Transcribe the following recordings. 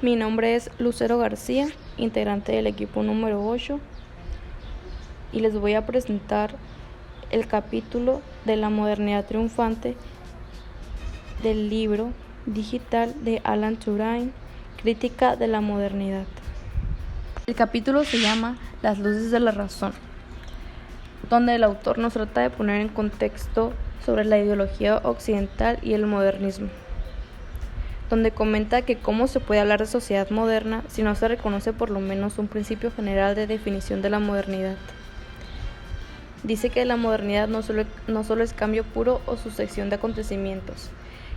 Mi nombre es Lucero García, integrante del equipo número 8, y les voy a presentar el capítulo de la modernidad triunfante del libro digital de Alan Turing, Crítica de la modernidad. El capítulo se llama Las luces de la razón, donde el autor nos trata de poner en contexto sobre la ideología occidental y el modernismo, donde comenta que cómo se puede hablar de sociedad moderna si no se reconoce por lo menos un principio general de definición de la modernidad. Dice que la modernidad no solo es cambio puro o sucesión de acontecimientos,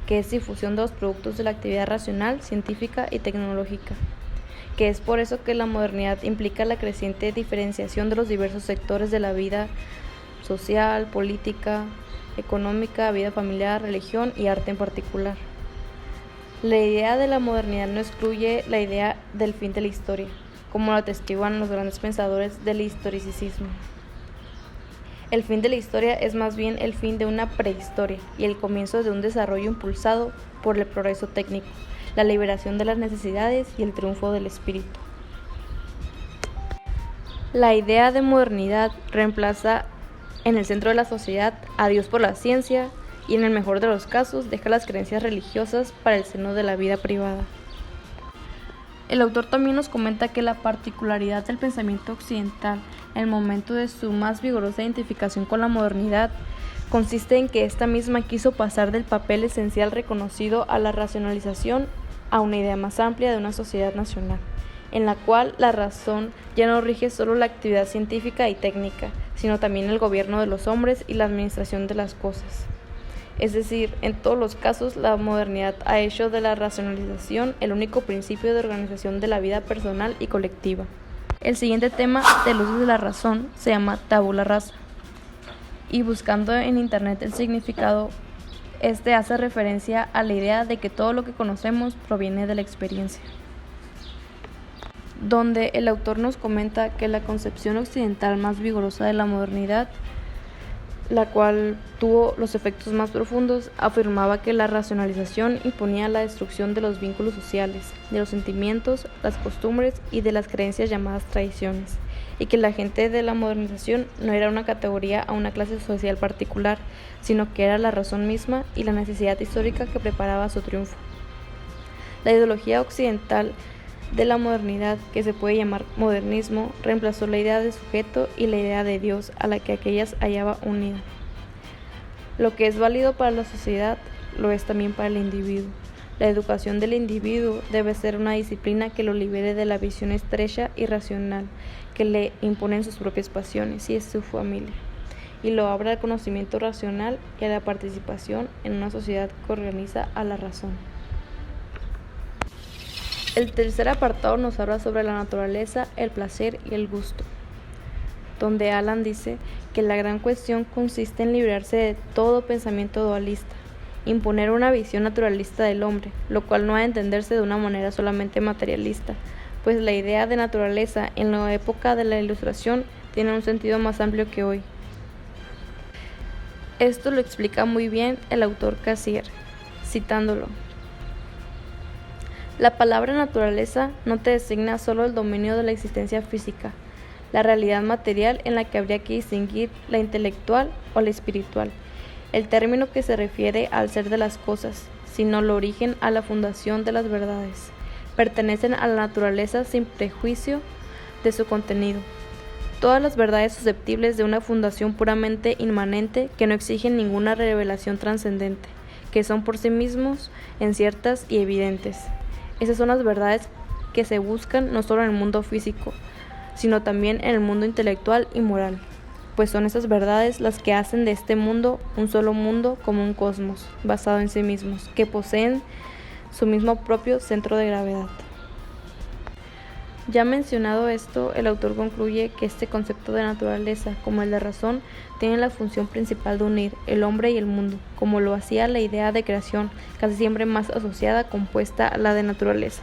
que es difusión de los productos de la actividad racional, científica y tecnológica, que es por eso que la modernidad implica la creciente diferenciación de los diversos sectores de la vida social, política, económica, vida familiar, religión y arte en particular. La idea de la modernidad no excluye la idea del fin de la historia, como lo atestiguan los grandes pensadores del historicismo. El fin de la historia es más bien el fin de una prehistoria y el comienzo de un desarrollo impulsado por el progreso técnico, la liberación de las necesidades y el triunfo del espíritu. La idea de modernidad reemplaza en el centro de la sociedad a Dios por la ciencia y, en el mejor de los casos, deja las creencias religiosas para el seno de la vida privada. El autor también nos comenta que la particularidad del pensamiento occidental en el momento de su más vigorosa identificación con la modernidad consiste en que ésta misma quiso pasar del papel esencial reconocido a la racionalización a una idea más amplia de una sociedad nacional, en la cual la razón ya no rige solo la actividad científica y técnica, sino también el gobierno de los hombres y la administración de las cosas. Es decir, en todos los casos, la modernidad ha hecho de la racionalización el único principio de organización de la vida personal y colectiva. El siguiente tema de luces de la razón se llama tabula rasa, y buscando en internet el significado, este hace referencia a la idea de que todo lo que conocemos proviene de la experiencia, donde el autor nos comenta que la concepción occidental más vigorosa de la modernidad, la cual tuvo los efectos más profundos, afirmaba que la racionalización imponía la destrucción de los vínculos sociales, de los sentimientos, las costumbres y de las creencias llamadas tradiciones, y que la gente de la modernización no era una categoría a una clase social particular, sino que era la razón misma y la necesidad histórica que preparaba su triunfo. La ideología occidental de la modernidad, que se puede llamar modernismo, reemplazó la idea de sujeto y la idea de Dios a la que aquellas hallaba unida. Lo que es válido para la sociedad lo es también para el individuo. La educación del individuo debe ser una disciplina que lo libere de la visión estrecha y racional que le imponen sus propias pasiones y es su familia, y lo abra al conocimiento racional y a la participación en una sociedad que organiza a la razón. El tercer apartado nos habla sobre la naturaleza, el placer y el gusto, donde Alan dice que la gran cuestión consiste en librarse de todo pensamiento dualista, imponer una visión naturalista del hombre, lo cual no ha de entenderse de una manera solamente materialista, pues la idea de naturaleza en la época de la Ilustración tiene un sentido más amplio que hoy. Esto lo explica muy bien el autor Cassirer, citándolo. La palabra naturaleza no te designa solo el dominio de la existencia física, la realidad material en la que habría que distinguir la intelectual o la espiritual, el término que se refiere al ser de las cosas, sino el origen a la fundación de las verdades. Pertenecen a la naturaleza sin prejuicio de su contenido. Todas las verdades susceptibles de una fundación puramente inmanente que no exigen ninguna revelación trascendente, que son por sí mismos inciertas y evidentes. Esas son las verdades que se buscan no solo en el mundo físico, sino también en el mundo intelectual y moral, pues son esas verdades las que hacen de este mundo un solo mundo como un cosmos, basado en sí mismos, que poseen su mismo propio centro de gravedad. Ya mencionado esto, el autor concluye que este concepto de naturaleza, como el de razón, tiene la función principal de unir el hombre y el mundo, como lo hacía la idea de creación, casi siempre más asociada, compuesta a la de naturaleza.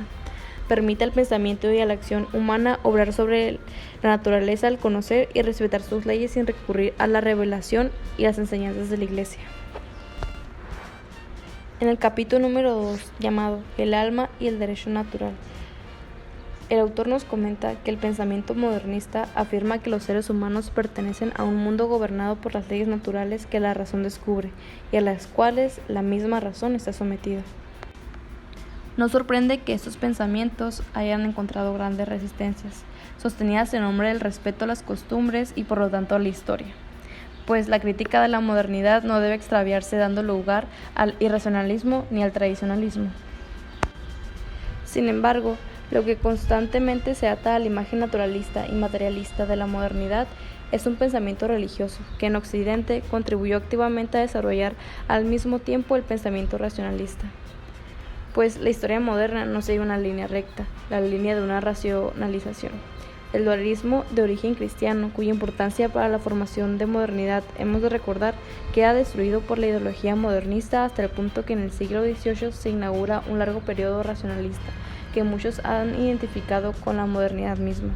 Permite al pensamiento y a la acción humana obrar sobre la naturaleza al conocer y respetar sus leyes sin recurrir a la revelación y las enseñanzas de la Iglesia. En el capítulo número 2, llamado El alma y el derecho natural, El autor nos comenta que el pensamiento modernista afirma que los seres humanos pertenecen a un mundo gobernado por las leyes naturales que la razón descubre y a las cuales la misma razón está sometida. No sorprende que estos pensamientos hayan encontrado grandes resistencias, sostenidas en nombre del respeto a las costumbres y por lo tanto a la historia, pues la crítica de la modernidad no debe extraviarse dando lugar al irracionalismo ni al tradicionalismo. Sin embargo, lo que constantemente se ata a la imagen naturalista y materialista de la modernidad es un pensamiento religioso que en Occidente contribuyó activamente a desarrollar al mismo tiempo el pensamiento racionalista. Pues la historia moderna no sigue una línea recta, la línea de una racionalización. El dualismo de origen cristiano, cuya importancia para la formación de modernidad hemos de recordar, queda destruido por la ideología modernista hasta el punto que en el siglo XVIII se inaugura un largo periodo racionalista, que muchos han identificado con la modernidad misma.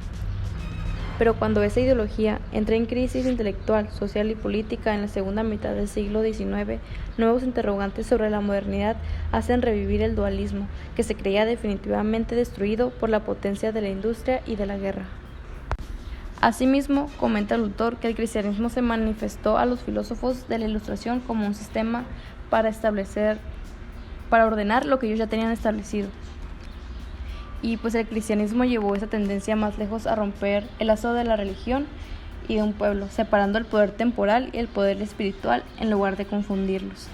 Pero cuando esa ideología entra en crisis intelectual, social y política en la segunda mitad del siglo XIX, nuevos interrogantes sobre la modernidad hacen revivir el dualismo, que se creía definitivamente destruido por la potencia de la industria y de la guerra. Asimismo, comenta el autor que el cristianismo se manifestó a los filósofos de la Ilustración como un sistema para ordenar lo que ellos ya tenían establecido. Y pues el cristianismo llevó esa tendencia más lejos a romper el lazo de la religión y de un pueblo, separando el poder temporal y el poder espiritual en lugar de confundirlos,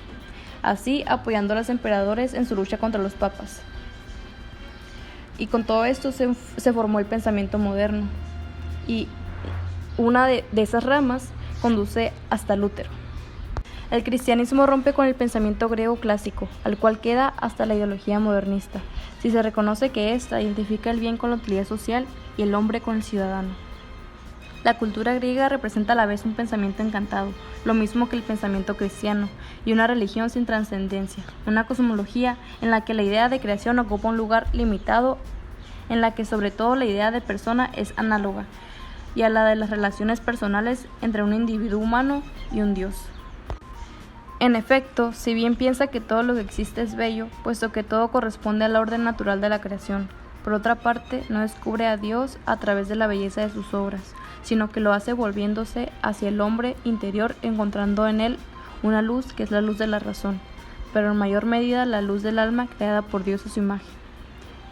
así apoyando a los emperadores en su lucha contra los papas. Y con todo esto se formó el pensamiento moderno, y una de esas ramas conduce hasta Lutero. El cristianismo rompe con el pensamiento griego clásico, al cual queda hasta la ideología modernista, si se reconoce que ésta identifica el bien con la utilidad social y el hombre con el ciudadano. La cultura griega representa a la vez un pensamiento encantado, lo mismo que el pensamiento cristiano, y una religión sin trascendencia, una cosmología en la que la idea de creación ocupa un lugar limitado, en la que sobre todo la idea de persona es análoga, y a la de las relaciones personales entre un individuo humano y un Dios. En efecto, si bien piensa que todo lo que existe es bello, puesto que todo corresponde al orden natural de la creación, por otra parte, no descubre a Dios a través de la belleza de sus obras, sino que lo hace volviéndose hacia el hombre interior, encontrando en él una luz que es la luz de la razón, pero en mayor medida la luz del alma creada por Dios a su imagen.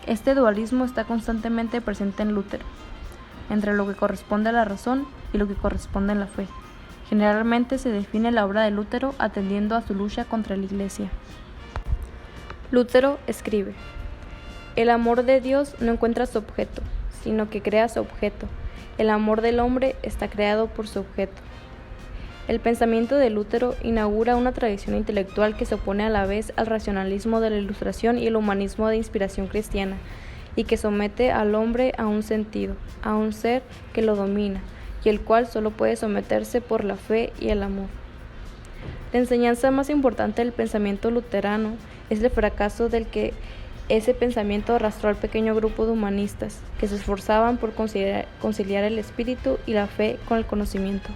Este dualismo está constantemente presente en Lutero, entre lo que corresponde a la razón y lo que corresponde a la fe. Generalmente se define la obra de Lutero atendiendo a su lucha contra la Iglesia. Lutero escribe: el amor de Dios no encuentra su objeto, sino que crea su objeto. El amor del hombre está creado por su objeto. El pensamiento de Lutero inaugura una tradición intelectual que se opone a la vez al racionalismo de la Ilustración y el humanismo de inspiración cristiana, y que somete al hombre a un sentido, a un ser que lo domina, y el cual solo puede someterse por la fe y el amor. La enseñanza más importante del pensamiento luterano es el fracaso del que ese pensamiento arrastró al pequeño grupo de humanistas que se esforzaban por conciliar el espíritu y la fe con el conocimiento.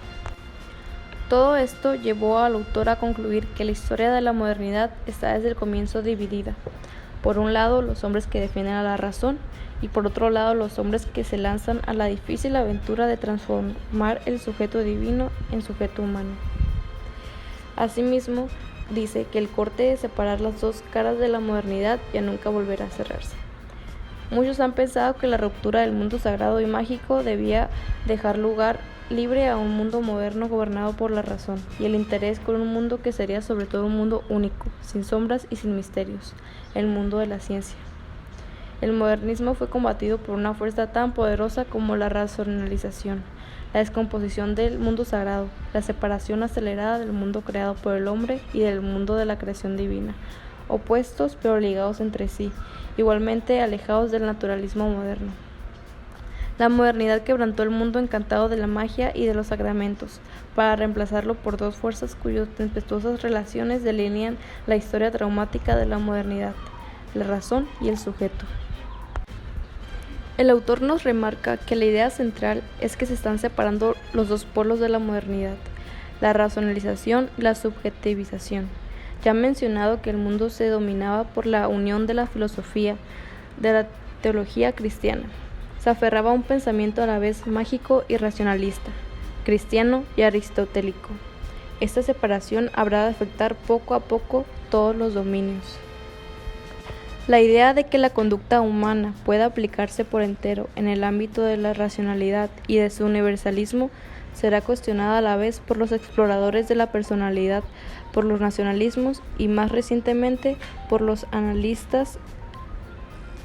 Todo esto llevó al autor a concluir que la historia de la modernidad está desde el comienzo dividida. Por un lado, los hombres que defienden a la razón, y por otro lado, los hombres que se lanzan a la difícil aventura de transformar el sujeto divino en sujeto humano. Asimismo, dice que el corte de separar las dos caras de la modernidad ya nunca volverá a cerrarse. Muchos han pensado que la ruptura del mundo sagrado y mágico debía dejar lugar libre a un mundo moderno gobernado por la razón, y el interés con un mundo que sería sobre todo un mundo único, sin sombras y sin misterios, el mundo de la ciencia. El modernismo fue combatido por una fuerza tan poderosa como la racionalización, la descomposición del mundo sagrado, la separación acelerada del mundo creado por el hombre y del mundo de la creación divina, opuestos pero ligados entre sí, igualmente alejados del naturalismo moderno. La modernidad quebrantó el mundo encantado de la magia y de los sacramentos, para reemplazarlo por dos fuerzas cuyas tempestuosas relaciones delinean la historia traumática de la modernidad: la razón y el sujeto. El autor nos remarca que la idea central es que se están separando los dos polos de la modernidad, la racionalización y la subjetivización. Ya han mencionado que el mundo se dominaba por la unión de la filosofía, de la teología cristiana, Se aferraba a un pensamiento a la vez mágico y racionalista, cristiano y aristotélico. Esta separación habrá de afectar poco a poco todos los dominios. La idea de que la conducta humana pueda aplicarse por entero en el ámbito de la racionalidad y de su universalismo será cuestionada a la vez por los exploradores de la personalidad, por los nacionalismos y más recientemente por los analistas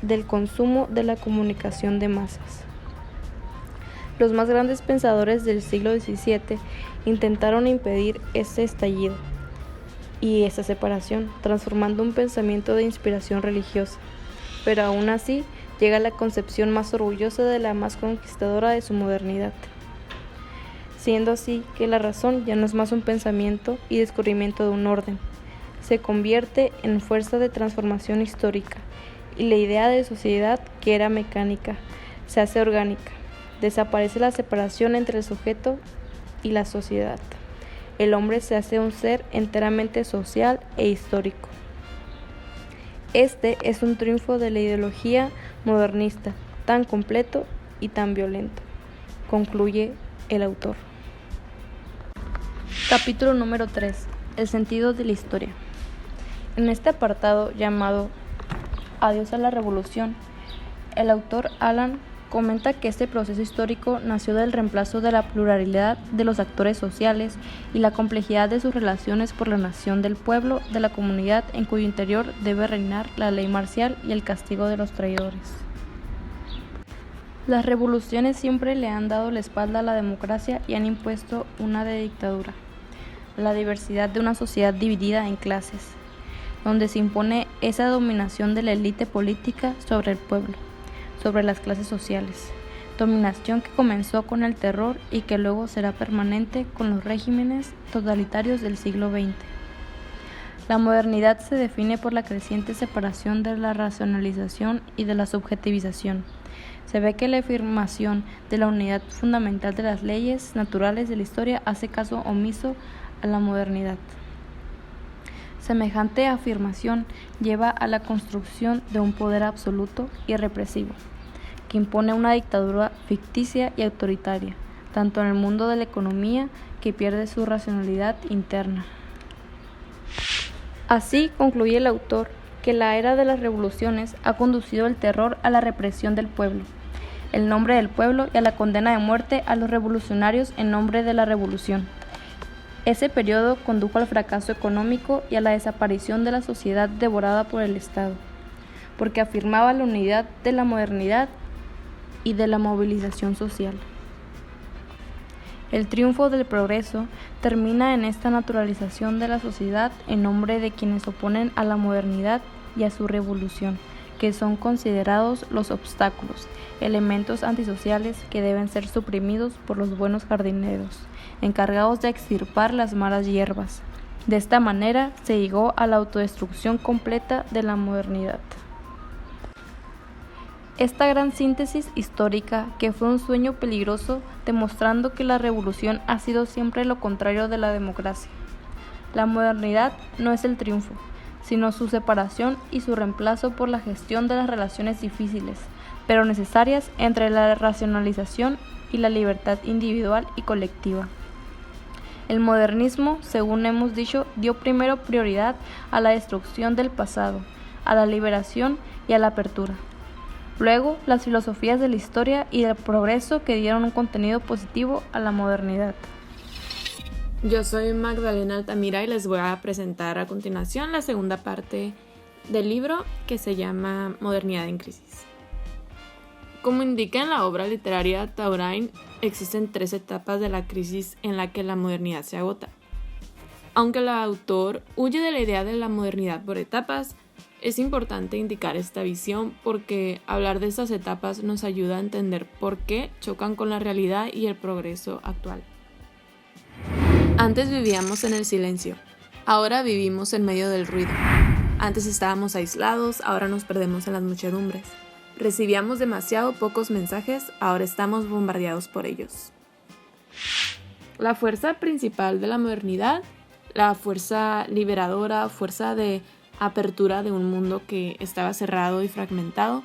del consumo de la comunicación de masas. Los más grandes pensadores del siglo XVII intentaron impedir este estallido y esa separación, transformando un pensamiento de inspiración religiosa, pero aún así llega la concepción más orgullosa de la más conquistadora de su modernidad, siendo así que la razón ya no es más un pensamiento y descubrimiento de un orden, se convierte en fuerza de transformación histórica, y la idea de sociedad, que era mecánica, se hace orgánica, desaparece la separación entre el sujeto y la sociedad. El hombre se hace un ser enteramente social e histórico. Este es un triunfo de la ideología modernista, tan completo y tan violento, concluye el autor. Capítulo número 3. El sentido de la historia. En este apartado llamado Adiós a la Revolución, el autor Alan comenta que este proceso histórico nació del reemplazo de la pluralidad de los actores sociales y la complejidad de sus relaciones por la nación del pueblo, de la comunidad en cuyo interior debe reinar la ley marcial y el castigo de los traidores. Las revoluciones siempre le han dado la espalda a la democracia y han impuesto una de dictadura, la diversidad de una sociedad dividida en clases, donde se impone esa dominación de la élite política sobre el pueblo, sobre las clases sociales, dominación que comenzó con el terror y que luego será permanente con los regímenes totalitarios del siglo XX. La modernidad se define por la creciente separación de la racionalización y de la subjetivización. Se ve que la afirmación de la unidad fundamental de las leyes naturales de la historia hace caso omiso a la modernidad. Semejante afirmación lleva a la construcción de un poder absoluto y represivo, que impone una dictadura ficticia y autoritaria, tanto en el mundo de la economía, que pierde su racionalidad interna. Así concluye el autor que la era de las revoluciones ha conducido el terror a la represión del pueblo, el nombre del pueblo y a la condena de muerte a los revolucionarios en nombre de la revolución. Ese periodo condujo al fracaso económico y a la desaparición de la sociedad devorada por el Estado, porque afirmaba la unidad de la modernidad y de la movilización social. El triunfo del progreso termina en esta naturalización de la sociedad en nombre de quienes oponen a la modernidad y a su revolución, que son considerados los obstáculos, elementos antisociales que deben ser suprimidos por los buenos jardineros, encargados de extirpar las malas hierbas. De esta manera se llegó a la autodestrucción completa de la modernidad. Esta gran síntesis histórica, que fue un sueño peligroso, demostrando que la revolución ha sido siempre lo contrario de la democracia. La modernidad no es el triunfo, sino su separación y su reemplazo por la gestión de las relaciones difíciles, pero necesarias entre la racionalización y la libertad individual y colectiva. El modernismo, según hemos dicho, dio primero prioridad a la destrucción del pasado, a la liberación y a la apertura. Luego, las filosofías de la historia y del progreso que dieron un contenido positivo a la modernidad. Yo soy Magdalena Altamira y les voy a presentar a continuación la segunda parte del libro, que se llama Modernidad en crisis. Como indica en la obra literaria Touraine, existen 3 etapas de la crisis en la que la modernidad se agota. Aunque el autor huye de la idea de la modernidad por etapas, es importante indicar esta visión porque hablar de estas etapas nos ayuda a entender por qué chocan con la realidad y el progreso actual. Antes vivíamos en el silencio, ahora vivimos en medio del ruido. Antes estábamos aislados, ahora nos perdemos en las muchedumbres. Recibíamos demasiado pocos mensajes, ahora estamos bombardeados por ellos. La fuerza principal de la modernidad, la fuerza liberadora, fuerza de apertura de un mundo que estaba cerrado y fragmentado,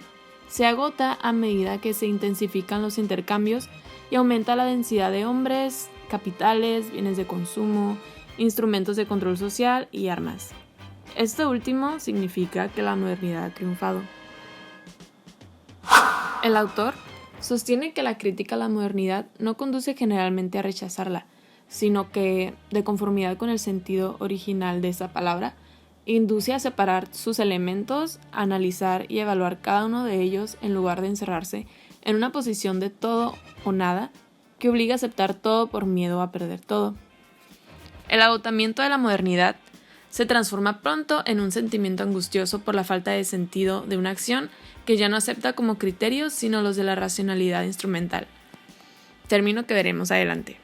se agota a medida que se intensifican los intercambios y aumenta la densidad de hombres, capitales, bienes de consumo, instrumentos de control social y armas. Esto último significa que la modernidad ha triunfado. El autor sostiene que la crítica a la modernidad no conduce generalmente a rechazarla, sino que, de conformidad con el sentido original de esa palabra, induce a separar sus elementos, a analizar y evaluar cada uno de ellos en lugar de encerrarse en una posición de todo o nada que obliga a aceptar todo por miedo a perder todo. El agotamiento de la modernidad se transforma pronto en un sentimiento angustioso por la falta de sentido de una acción que ya no acepta como criterios sino los de la racionalidad instrumental. Término que veremos adelante.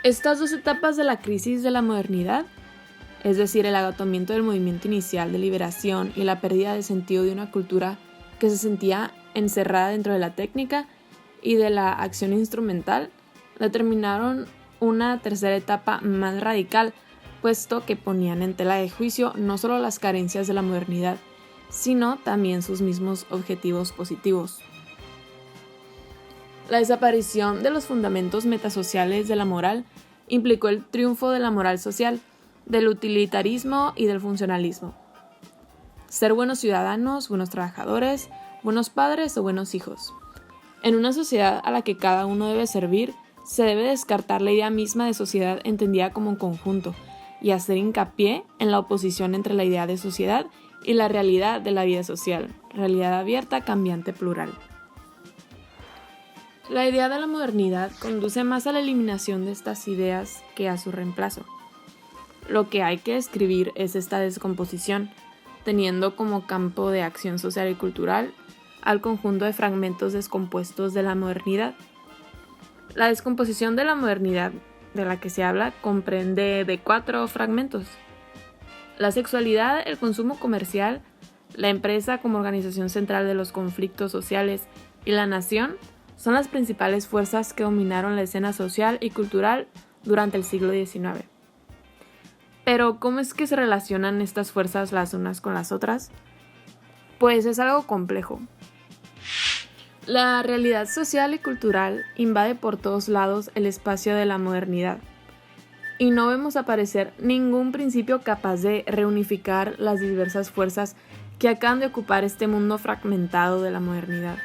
Estas dos etapas de la crisis de la modernidad, es decir, el agotamiento del movimiento inicial de liberación y la pérdida de sentido de una cultura que se sentía encerrada dentro de la técnica y de la acción instrumental, determinaron una tercera etapa más radical, puesto que ponían en tela de juicio no solo las carencias de la modernidad, sino también sus mismos objetivos positivos. La desaparición de los fundamentos metasociales de la moral implicó el triunfo de la moral social, del utilitarismo y del funcionalismo. Ser buenos ciudadanos, buenos trabajadores, buenos padres o buenos hijos. En una sociedad a la que cada uno debe servir, se debe descartar la idea misma de sociedad entendida como un conjunto y hacer hincapié en la oposición entre la idea de sociedad y la realidad de la vida social, realidad abierta, cambiante, plural. La idea de la modernidad conduce más a la eliminación de estas ideas que a su reemplazo. Lo que hay que describir es esta descomposición, teniendo como campo de acción social y cultural al conjunto de fragmentos descompuestos de la modernidad. La descomposición de la modernidad de la que se habla comprende de 4 fragmentos: la sexualidad, el consumo comercial, la empresa como organización central de los conflictos sociales y la nación son las principales fuerzas que dominaron la escena social y cultural durante el siglo XIX. Pero, ¿cómo es que se relacionan estas fuerzas las unas con las otras? Pues es algo complejo. La realidad social y cultural invade por todos lados el espacio de la modernidad, y no vemos aparecer ningún principio capaz de reunificar las diversas fuerzas que acaban de ocupar este mundo fragmentado de la modernidad.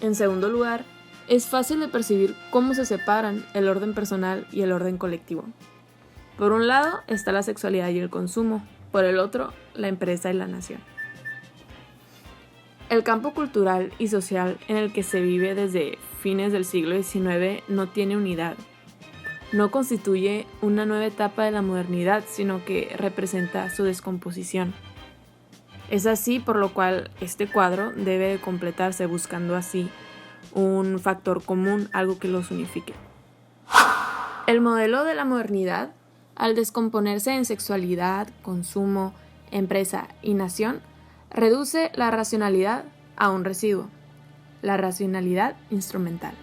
En segundo lugar, es fácil de percibir cómo se separan el orden personal y el orden colectivo. Por un lado está la sexualidad y el consumo, por el otro, la empresa y la nación. El campo cultural y social en el que se vive desde fines del siglo XIX no tiene unidad. No constituye una nueva etapa de la modernidad, sino que representa su descomposición. Es así por lo cual este cuadro debe de completarse buscando así un factor común, algo que los unifique. El modelo de la modernidad, al descomponerse en sexualidad, consumo, empresa y nación, reduce la racionalidad a un residuo, la racionalidad instrumental.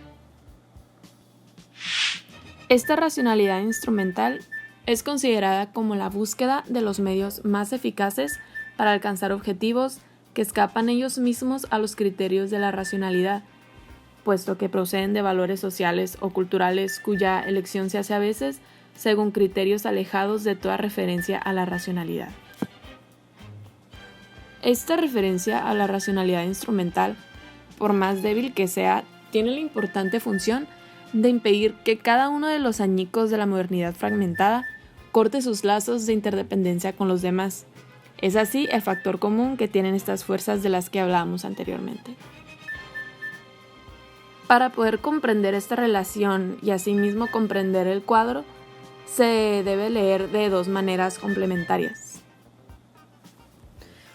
Esta racionalidad instrumental es considerada como la búsqueda de los medios más eficaces para alcanzar objetivos que escapan ellos mismos a los criterios de la racionalidad, puesto que proceden de valores sociales o culturales cuya elección se hace a veces según criterios alejados de toda referencia a la racionalidad. Esta referencia a la racionalidad instrumental, por más débil que sea, tiene la importante función de impedir que cada uno de los añicos de la modernidad fragmentada corte sus lazos de interdependencia con los demás. Es así el factor común que tienen estas fuerzas de las que hablábamos anteriormente. Para poder comprender esta relación y asimismo comprender el cuadro, se debe leer de 2 maneras complementarias.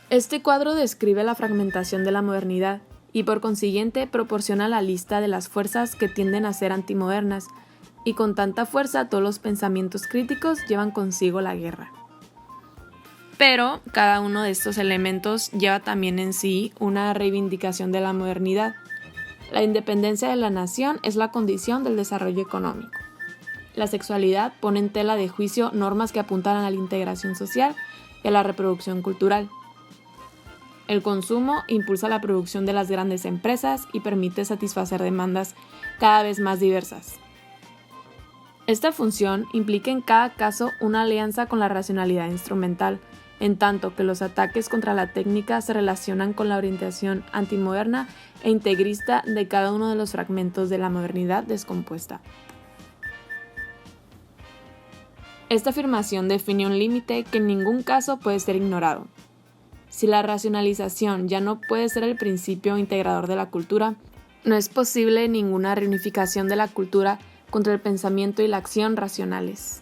Este cuadro describe la fragmentación de la modernidad y por consiguiente proporciona la lista de las fuerzas que tienden a ser antimodernas, y con tanta fuerza todos los pensamientos críticos llevan consigo la guerra. Pero cada uno de estos elementos lleva también en sí una reivindicación de la modernidad. La independencia de la nación es la condición del desarrollo económico. La sexualidad pone en tela de juicio normas que apuntan a la integración social y a la reproducción cultural. El consumo impulsa la producción de las grandes empresas y permite satisfacer demandas cada vez más diversas. Esta función implica en cada caso una alianza con la racionalidad instrumental, en tanto que los ataques contra la técnica se relacionan con la orientación antimoderna e integrista de cada uno de los fragmentos de la modernidad descompuesta. Esta afirmación define un límite que en ningún caso puede ser ignorado. Si la racionalización ya no puede ser el principio integrador de la cultura, no es posible ninguna reunificación de la cultura contra el pensamiento y la acción racionales.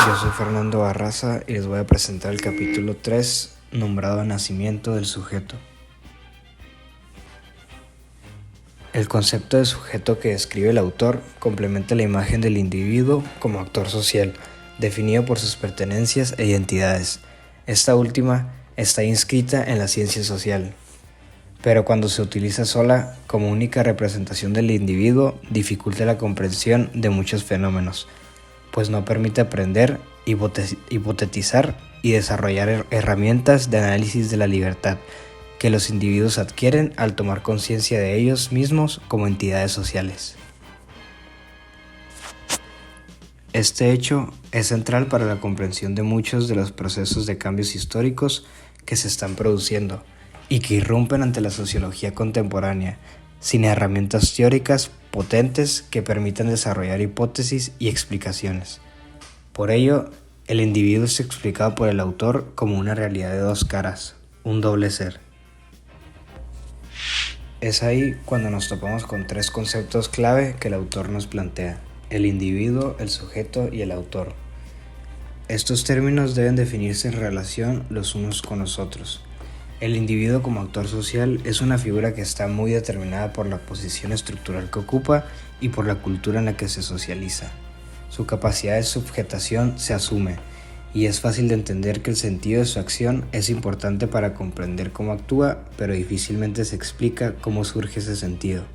Yo soy Fernando Barraza y les voy a presentar el capítulo 3, nombrado Nacimiento del sujeto. El concepto de sujeto que describe el autor complementa la imagen del individuo como actor social, definido por sus pertenencias e identidades. Esta última está inscrita en la ciencia social, pero cuando se utiliza sola como única representación del individuo, dificulta la comprensión de muchos fenómenos, pues no permite aprender, hipotetizar y desarrollar herramientas de análisis de la libertad que los individuos adquieren al tomar conciencia de ellos mismos como entidades sociales. Este hecho es central para la comprensión de muchos de los procesos de cambios históricos que se están produciendo y que irrumpen ante la sociología contemporánea, sin herramientas teóricas potentes que permitan desarrollar hipótesis y explicaciones. Por ello, el individuo es explicado por el autor como una realidad de dos caras, un doble ser. Es ahí cuando nos topamos con tres conceptos clave que el autor nos plantea: el individuo, el sujeto y el autor. Estos términos deben definirse en relación los unos con los otros. El individuo como actor social es una figura que está muy determinada por la posición estructural que ocupa y por la cultura en la que se socializa. Su capacidad de subjetación se asume, y es fácil de entender que el sentido de su acción es importante para comprender cómo actúa, pero difícilmente se explica cómo surge ese sentido.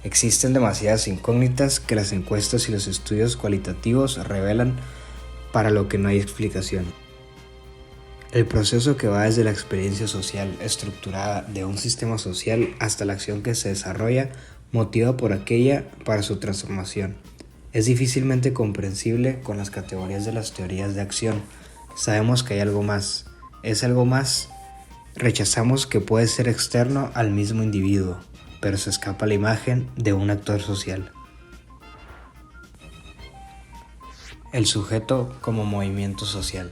Existen demasiadas incógnitas que las encuestas y los estudios cualitativos revelan, para lo que no hay explicación. El proceso que va desde la experiencia social estructurada de un sistema social hasta la acción que se desarrolla motiva por aquella para su transformación. Es difícilmente comprensible con las categorías de las teorías de acción. Sabemos que hay algo más. Es algo más. Rechazamos que puede ser externo al mismo individuo, pero se escapa la imagen de un actor social. El sujeto como movimiento social.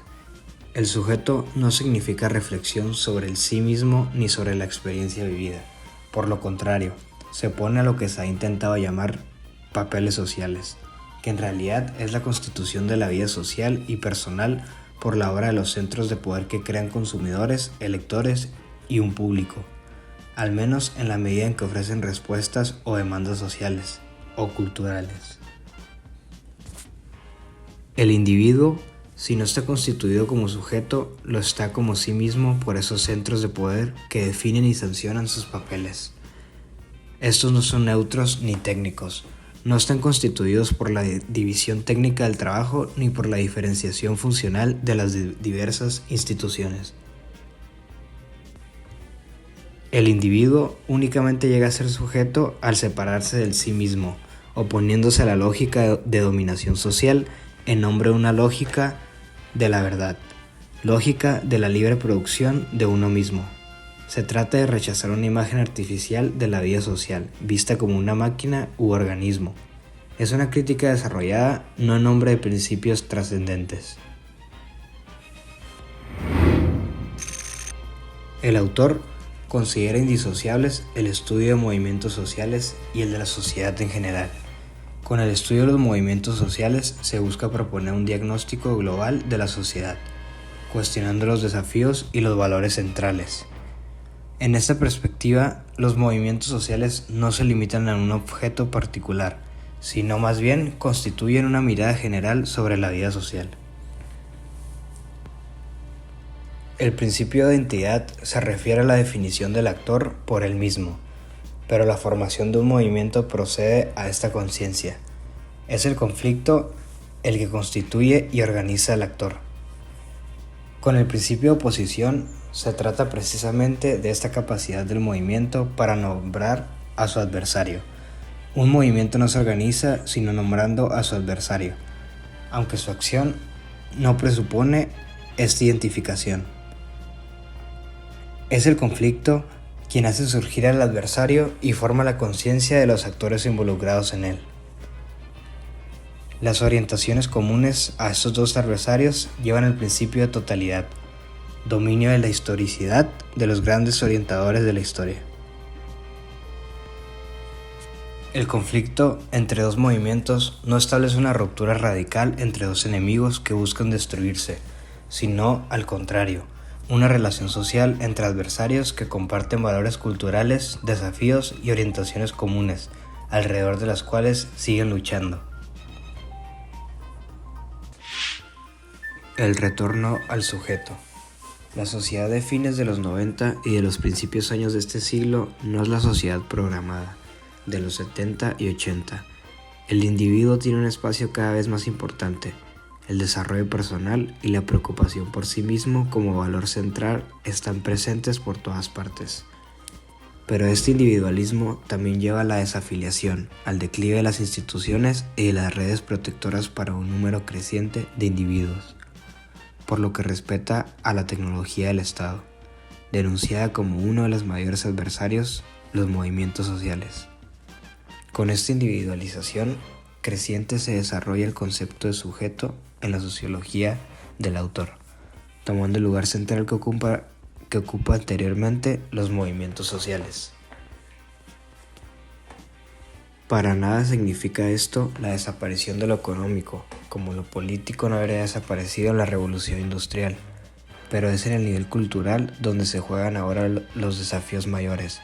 El sujeto no significa reflexión sobre el sí mismo ni sobre la experiencia vivida. Por lo contrario, se opone a lo que se ha intentado llamar papeles sociales, que en realidad es la constitución de la vida social y personal por la obra de los centros de poder que crean consumidores, electores y un público, al menos en la medida en que ofrecen respuestas o demandas sociales o culturales. El individuo, si no está constituido como sujeto, lo está como sí mismo por esos centros de poder que definen y sancionan sus papeles. Estos no son neutros ni técnicos, no están constituidos por la división técnica del trabajo ni por la diferenciación funcional de las diversas instituciones. El individuo únicamente llega a ser sujeto al separarse del sí mismo, oponiéndose a la lógica de dominación social en nombre de una lógica de la verdad, lógica de la libre producción de uno mismo. Se trata de rechazar una imagen artificial de la vida social, vista como una máquina u organismo. Es una crítica desarrollada no en nombre de principios trascendentes. El autor considera indisociables el estudio de movimientos sociales y el de la sociedad en general. Con el estudio de los movimientos sociales se busca proponer un diagnóstico global de la sociedad, cuestionando los desafíos y los valores centrales. En esta perspectiva, los movimientos sociales no se limitan a un objeto particular, sino más bien constituyen una mirada general sobre la vida social. El principio de identidad se refiere a la definición del actor por él mismo, pero la formación de un movimiento procede a esta conciencia. Es el conflicto el que constituye y organiza al actor. Con el principio de oposición Se trata precisamente de esta capacidad del movimiento para nombrar a su adversario. Un movimiento no se organiza sino nombrando a su adversario, aunque su acción no presupone esta identificación. Es el conflicto quien hace surgir al adversario y forma la conciencia de los actores involucrados en él. Las orientaciones comunes a estos dos adversarios llevan el principio de totalidad, dominio de la historicidad de los grandes orientadores de la historia. El conflicto entre dos movimientos no establece una ruptura radical entre dos enemigos que buscan destruirse, sino, al contrario, una relación social entre adversarios que comparten valores culturales, desafíos y orientaciones comunes, alrededor de las cuales siguen luchando. El retorno al sujeto. La sociedad de fines de los 90 y de los principios años de este siglo no es la sociedad programada de los 70 y 80. El individuo tiene un espacio cada vez más importante. El desarrollo personal y la preocupación por sí mismo como valor central están presentes por todas partes. Pero este individualismo también lleva a la desafiliación, al declive de las instituciones y de las redes protectoras para un número creciente de individuos. Por lo que respecta a la tecnología del Estado, denunciada como uno de los mayores adversarios, los movimientos sociales. Con esta individualización creciente se desarrolla el concepto de sujeto en la sociología del autor, tomando el lugar central que ocupa anteriormente los movimientos sociales. Para nada significa esto la desaparición de lo económico, como lo político no habría desaparecido en la revolución industrial, pero es en el nivel cultural donde se juegan ahora los desafíos mayores,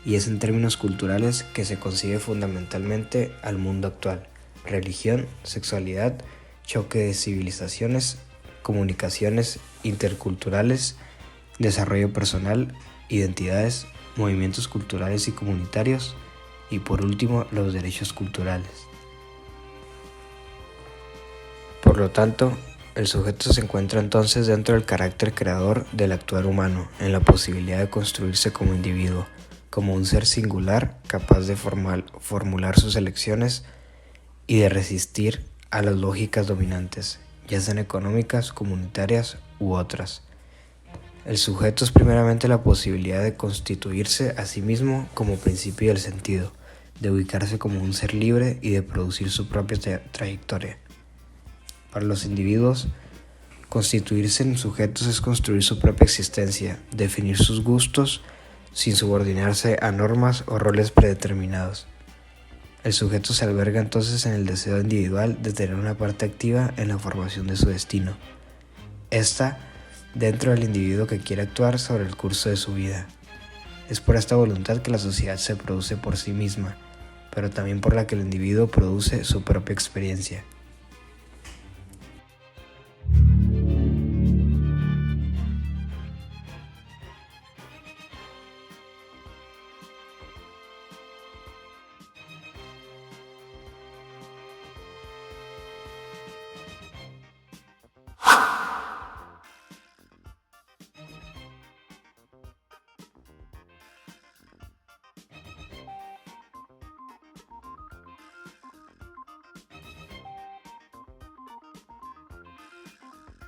y es en términos culturales que se concibe fundamentalmente al mundo actual: religión, sexualidad, choque de civilizaciones, comunicaciones interculturales, desarrollo personal, identidades, movimientos culturales y comunitarios, y por último los derechos culturales. Por lo tanto, el sujeto se encuentra entonces dentro del carácter creador del actuar humano, en la posibilidad de construirse como individuo, como un ser singular capaz de formular sus elecciones y de resistir a las lógicas dominantes, ya sean económicas, comunitarias u otras. El sujeto es primeramente la posibilidad de constituirse a sí mismo como principio del sentido, de ubicarse como un ser libre y de producir su propia trayectoria. Para los individuos, constituirse en sujetos es construir su propia existencia, definir sus gustos sin subordinarse a normas o roles predeterminados. El sujeto se alberga entonces en el deseo individual de tener una parte activa en la formación de su destino. Esta dentro del individuo que quiere actuar sobre el curso de su vida. Es por esta voluntad que la sociedad se produce por sí misma, pero también por la que el individuo produce su propia experiencia.